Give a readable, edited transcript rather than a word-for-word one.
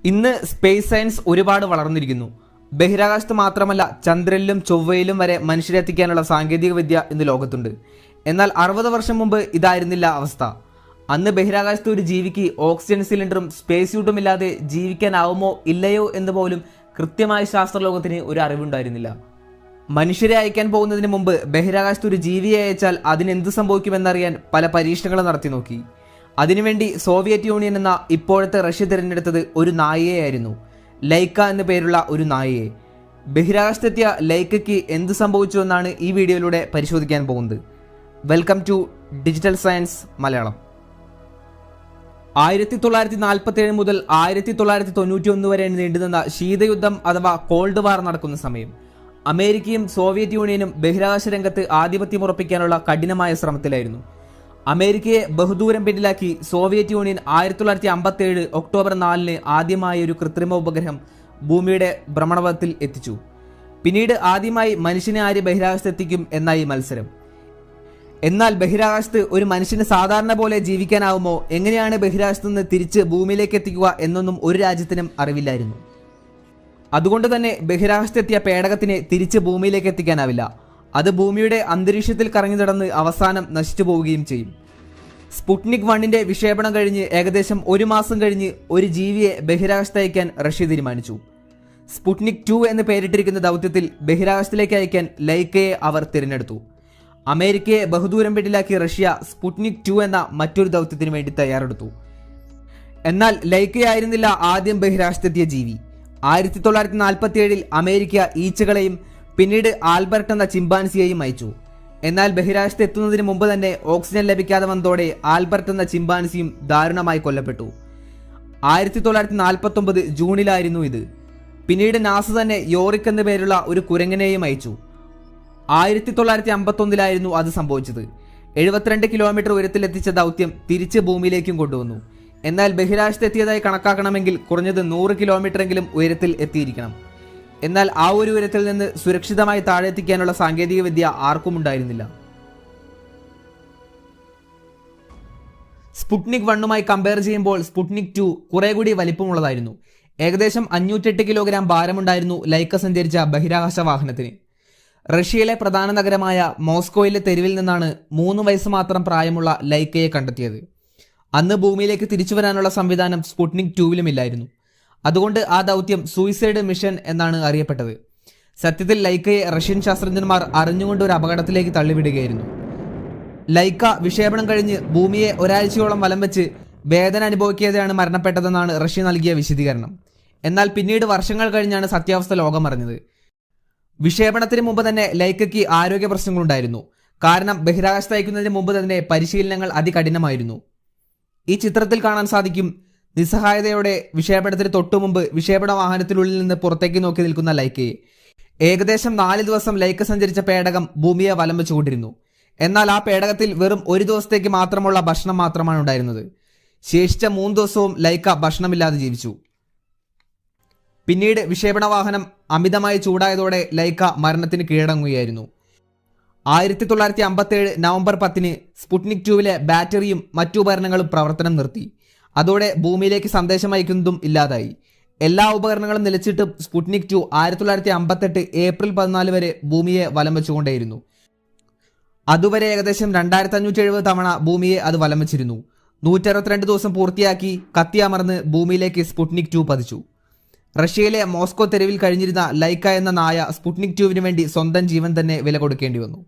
ഇന്ന് space science ഒരുപാട് വളർന്നിരിക്കുന്നു. ബഹിരാകാശത്ത് മാത്രമല്ല ചന്ദ്രനിലും ചൊവ്വയിലും വരെ മനുഷ്യരെത്തിക്കാനുള്ള സാങ്കേതിക വിദ്യ ഇന്ന് ലോകത്തുണ്ട്. എന്നാൽ 60 വർഷം മുമ്പ് ഇതായിരുന്നില്ല അവസ്ഥ. അന്ന് ബഹിരാകാശത്ത് ഒരു ജീവിക്ക് ഓക്സിജൻ സിലിണ്ടറും സ്പേസ് സ്യൂട്ടും ഇല്ലാതെ ജീവിക്കാനാവുമോ ഇല്ലയോ എന്ന് പോലും കൃത്യമായ ശാസ്ത്രലോകത്തിന് ഒരു അറിവുണ്ടായിരുന്നില്ല. മനുഷ്യരെ അയക്കാൻ പോകുന്നതിന് മുമ്പ് ബഹിരാകാശത്ത് ഒരു ജീവിയെ അയച്ചാൽ അതിനെന്ത് സംഭവിക്കുമെന്നറിയാൻ പല പരീക്ഷണങ്ങളും നടത്തി നോക്കി. അതിനുവേണ്ടി സോവിയറ്റ് യൂണിയൻ എന്ന ഇപ്പോഴത്തെ റഷ്യ തിരഞ്ഞെടുത്തത് ഒരു നായയെയായിരുന്നു, ലൈക്ക എന്ന പേരുള്ള ഒരു നായയെ. ബഹിരാകാശത്തെത്തിയ ലൈക്കയ്ക്ക് എന്ത് സംഭവിച്ചു എന്നാണ് ഈ വീഡിയോയിലൂടെ പരിശോധിക്കാൻ പോകുന്നത്. Welcome to digital science Malayalam. 1947 മുതൽ 1991 വരെ നീണ്ടുനിന്ന ശീതയുദ്ധം അഥവാ കോൾഡ് വാർ നടക്കുന്ന സമയം. അമേരിക്കയും സോവിയറ്റ് യൂണിയനും ബഹിരാകാശ രംഗത്ത് ആധിപത്യമുറപ്പിക്കാനുള്ള കഠിനമായ ശ്രമത്തിലായിരുന്നു. അമേരിക്കയെ ബഹുദൂരം പിന്നിലാക്കി സോവിയറ്റ് യൂണിയൻ 1957 ഒക്ടോബർ 4 ആദ്യമായി ഒരു കൃത്രിമ ഉപഗ്രഹം ഭൂമിയുടെ ഭ്രമണപഥത്തിൽ എത്തിച്ചു. പിന്നീട് ആദ്യമായി മനുഷ്യനെ ആര് ബഹിരാകാശത്തെത്തിക്കും എന്നായി മത്സരം. എന്നാൽ ബഹിരാകാശത്ത് ഒരു മനുഷ്യന് സാധാരണ പോലെ ജീവിക്കാനാവുമോ, എങ്ങനെയാണ് ബഹിരാകാശത്ത് നിന്ന് തിരിച്ച് ഭൂമിയിലേക്ക് എത്തിക്കുക എന്നൊന്നും ഒരു രാജ്യത്തിനും അറിവില്ലായിരുന്നു. അതുകൊണ്ട് തന്നെ ബഹിരാകാശത്തെത്തിയ പേടകത്തിനെ തിരിച്ച് ഭൂമിയിലേക്ക് എത്തിക്കാനാവില്ല. അത് ഭൂമിയുടെ അന്തരീക്ഷത്തിൽ കറങ്ങി നടന്ന് അവസാനം നശിച്ചു പോവുകയും ചെയ്യും. സ്പുട്നിക് 1ന്റെ വിക്ഷേപണം കഴിഞ്ഞ് ഏകദേശം 1 മാസം കഴിഞ്ഞ് ഒരു ജീവിയെ ബഹിരാകാശത്ത് അയക്കാൻ റഷ്യ തീരുമാനിച്ചു. സ്പുട്നിക് 2 എന്ന് പേരിട്ടിരിക്കുന്ന ദൗത്യത്തിൽ ബഹിരാകാശത്തിലേക്ക് അയക്കാൻ ലൈക്കയെ അവർ തിരഞ്ഞെടുത്തു. അമേരിക്കയെ ബഹുദൂരം പിന്നിലാക്കി റഷ്യ സ്പുട്നിക് 2 എന്ന മറ്റൊരു ദൗത്യത്തിന് വേണ്ടി തയ്യാറെടുത്തു. എന്നാൽ ലൈക്കയായിരുന്നില്ല ആദ്യം ബഹിരാകാശത്തെത്തിയ ജീവി. 1947 അമേരിക്ക ഈച്ചകളെയും പിന്നീട് ആൽബർട്ട് എന്ന ചിമ്പാൻസിയെയും അയച്ചു. എന്നാൽ ബഹിരാകാശത്ത് എത്തുന്നതിന് മുമ്പ് തന്നെ ഓക്സിജൻ ലഭിക്കാതെ വന്നതോടെ ആൽബർട്ട് എന്ന ചിമ്പാൻസിയും ദാരുണമായി കൊല്ലപ്പെട്ടു. 1949 ജൂണിലായിരുന്നു ഇത്. പിന്നീട് നാസ തന്നെ യോറിക് എന്ന പേരുള്ള ഒരു കുരങ്ങനെയും അയച്ചു. 1951 അത് സംഭവിച്ചത്. 72 കിലോമീറ്റർ ഉയരത്തിലെത്തിച്ച ദൗത്യം തിരിച്ച് ഭൂമിയിലേക്കും കൊണ്ടുവന്നു. എന്നാൽ ബഹിരാകാശത്ത് എത്തിയതായി കണക്കാക്കണമെങ്കിൽ കുറഞ്ഞത് 100 കിലോമീറ്ററെങ്കിലും ഉയരത്തിൽ എത്തിയിരിക്കണം. എന്നാൽ ആ ഒരു ഉയരത്തിൽ നിന്ന് സുരക്ഷിതമായി താഴെത്തിക്കാനുള്ള സാങ്കേതിക വിദ്യ ആർക്കും ഉണ്ടായിരുന്നില്ല. സ്പുട്നിക് 1മായി കമ്പയർ ചെയ്യുമ്പോൾ സ്പുട്നിക് 2 കുറെ കൂടി വലിപ്പമുള്ളതായിരുന്നു. ഏകദേശം 508 കിലോഗ്രാം ഭാരമുണ്ടായിരുന്നു ലൈക്ക സഞ്ചരിച്ച ബഹിരാകാശ വാഹനത്തിന്. റഷ്യയിലെ പ്രധാന നഗരമായ മോസ്കോയിലെ തെരുവിൽ നിന്നാണ് 3 വയസ്സ് മാത്രം പ്രായമുള്ള ലൈക്കയെ കണ്ടെത്തിയത്. അന്ന് ഭൂമിയിലേക്ക് തിരിച്ചു വരാനുള്ള സംവിധാനം സ്പുട്നിക് 2വിലും ഇല്ലായിരുന്നു. അതുകൊണ്ട് ആ ദൗത്യം സൂയിസൈഡ് മിഷൻ എന്നാണ് അറിയപ്പെട്ടത്. സത്യത്തിൽ ലൈക്കയെ റഷ്യൻ ശാസ്ത്രജ്ഞന്മാർ അറിഞ്ഞുകൊണ്ട് ഒരു അപകടത്തിലേക്ക് തള്ളിവിടുകയായിരുന്നു. ലൈക്ക വിക്ഷേപണം കഴിഞ്ഞ് ഭൂമിയെ ഒരാഴ്ചയോളം വലം വെച്ച് വേദന അനുഭവിക്കാതെയാണ് മരണപ്പെട്ടതെന്നാണ് റഷ്യ നൽകിയ വിശദീകരണം. എന്നാൽ പിന്നീട് വർഷങ്ങൾ കഴിഞ്ഞാണ് സത്യാവസ്ഥ ലോകം അറിഞ്ഞത്. വിക്ഷേപണത്തിന് മുമ്പ് തന്നെ ലൈക്കയ്ക്ക് ആരോഗ്യ പ്രശ്നങ്ങളുണ്ടായിരുന്നു. കാരണം ബഹിരാകാശത്ത് അയക്കുന്നതിന് മുമ്പ് തന്നെ പരിശീലനങ്ങൾ അതികഠിനമായിരുന്നു. ഈ ചിത്രത്തിൽ കാണാൻ സാധിക്കും നിസ്സഹായതയോടെ വിക്ഷേപണത്തിന് തൊട്ടുമുമ്പ് വിക്ഷേപണ വാഹനത്തിനുള്ളിൽ നിന്ന് പുറത്തേക്ക് നോക്കി നിൽക്കുന്ന ലൈക്കയെ. ഏകദേശം 4 ദിവസം ലൈക്ക സഞ്ചരിച്ച പേടകം ഭൂമിയെ വലം വെച്ചുകൊണ്ടിരുന്നു. എന്നാൽ ആ പേടകത്തിൽ വെറും 1 ദിവസത്തേക്ക് മാത്രമുള്ള ഭക്ഷണം മാത്രമാണ് ഉണ്ടായിരുന്നത്. ശേഷിച്ച 3 ദിവസവും ലൈക്ക ഭക്ഷണമില്ലാതെ ജീവിച്ചു. പിന്നീട് വിക്ഷേപണ വാഹനം അമിതമായി ചൂടായതോടെ ലൈക്ക മരണത്തിന് കീഴടങ്ങുകയായിരുന്നു. 1957 നവംബർ 10 സ്പുട്നിക് 2വിലെ ബാറ്ററിയും മറ്റു ഉപകരണങ്ങളും പ്രവർത്തനം നിർത്തി. അതോടെ ഭൂമിയിലേക്ക് സന്ദേശം അയക്കുന്നതും ഇല്ലാതായി. എല്ലാ ഉപകരണങ്ങളും നിലച്ചിട്ട് സ്പുട്നിക് 2 1958 ഏപ്രിൽ 14 വരെ ഭൂമിയെ വലം വെച്ചുകൊണ്ടേയിരുന്നു. അതുവരെ ഏകദേശം 2570 തവണ ഭൂമിയെ അത് വലം വെച്ചിരുന്നു. 162 ദിവസം പൂർത്തിയാക്കി കത്തിയമർന്ന് ഭൂമിയിലേക്ക് സ്പുട്നിക് 2 പതിച്ചു. റഷ്യയിലെ മോസ്കോ തെരുവിൽ കഴിഞ്ഞിരുന്ന ലൈക്ക എന്ന നായ സ്പുട്നിക് 2വിന് വേണ്ടി സ്വന്തം ജീവൻ തന്നെ വില കൊടുക്കേണ്ടി വന്നു.